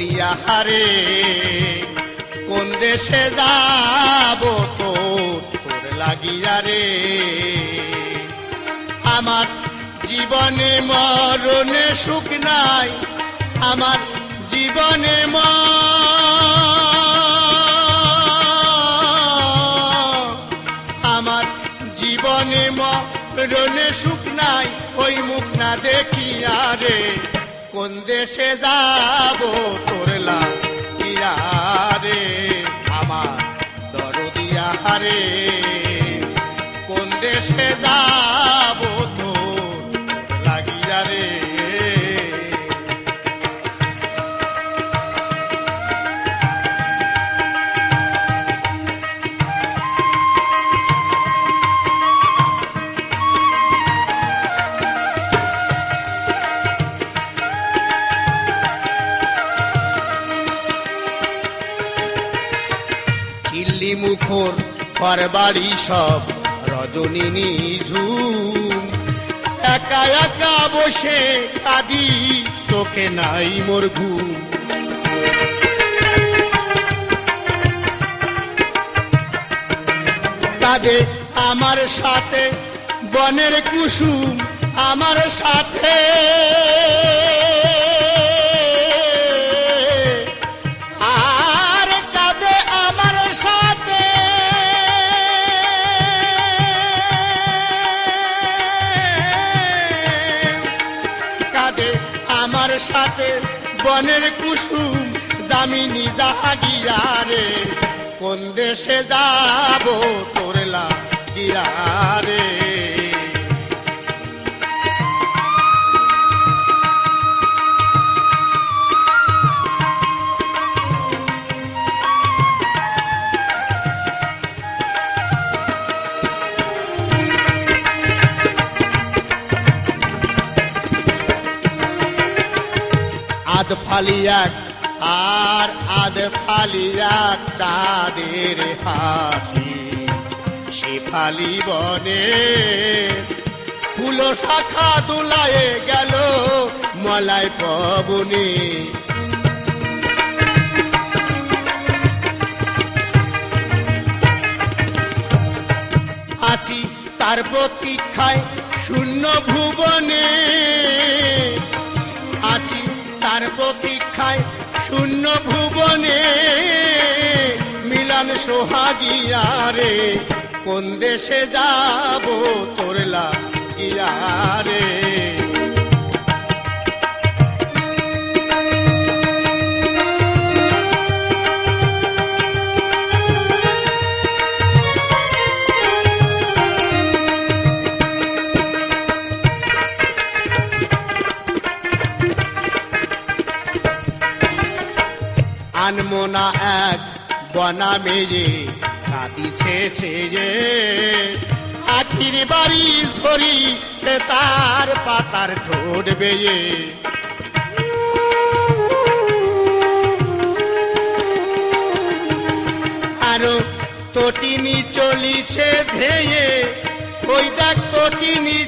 দরদিয়া হারে কোন দেশে যাব তোর লাগিয়া রে আমার জীবনে মরণে সুখ নাই আমার জীবনে আমার জীবনে মরণে সুখ নাই ওই মুখ না দেখিয়া রে কোন দেশে যাব তোর লাগিয়া রে আমার দরদিয়া হারে কোন দেশে যাব তোর লাগিয়া রে চিল্লি মুখর ঘরবাড়ি সব রজনী নিঝুম একা একা বসে কাঁদি চোখে নাই মোর ঘুম কাঁদে আমার সাথে বনের কুসুম আমার সাথে আমার সাথে বনের কুসুম জামিনী জাগিয়া রে কোন দেশে যাব তোর লাগিয়া রে আধ ফালিয়াক আর আধ ফালিয়াক চাঁদের হাসি সে ফালি বনে ফুল শাখা দুলায়ে গেল মলাই পবনে আছি তার প্রতীক্ষায় শূন্য ভুবনে আছি তার প্রতীক্ষায় শূন্য ভুবনে মিলন সোহাগিয়া রে কোন দেশে যাব তোর লাগিয়া রে আনমোনা এক বনা মেয়ে কাঁদিছে ছেয়ে আখির বাড়ি ঝরি সে তার পাতার ঠোঁট বেয়ে আরো তটিনী চলিছে ধেয়ে ওই দেখ তটিনী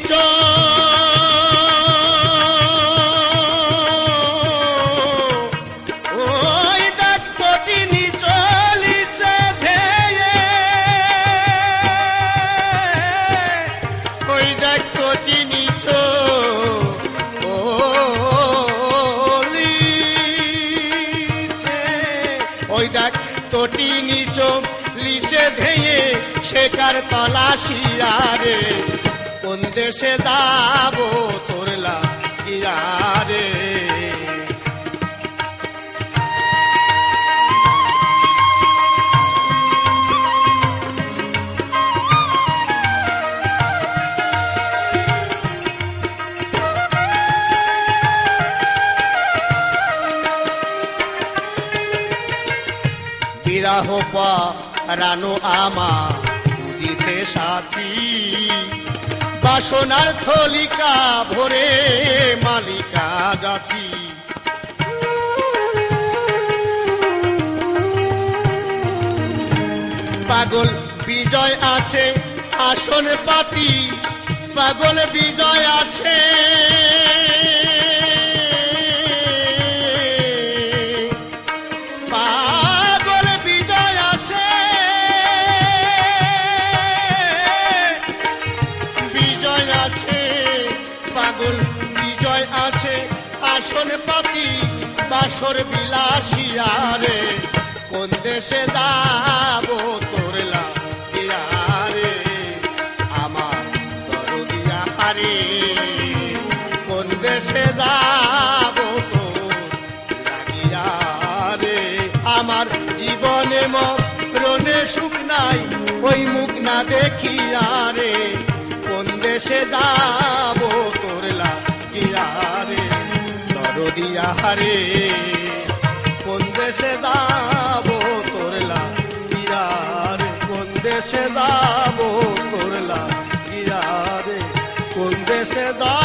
তটিনী চলিছে ধেয়ে শেখার তলাশিয়া রে কোন দেশে যাব তোর লাগিয়া রে বিরহ পরানো আমা বুঝিছে সাথী বাসনার থলিকা ভরে মালিকা জাতি পাগল বিজয় আছে আসন পাতি পাগল বিজয় আছে আসন পাতি বাসর বিলাসিয়ারে কোন দেশে যাব তোর লাগিয়ারে আমার দরদিয়া হারে কোন দেশে যাব তোর লাগিয়ারে আমার জীবনে মরণে সুখ নাই ওই মুখ না দেখিয়ারে কোন দেশে যাব তোর লাগিয়ারে দরদিয়া হারে কোন দেশে যাব তোর লাগিয়ারে কোন দেশে যাব তোর লাগিয়ারে কোন দেশে যাব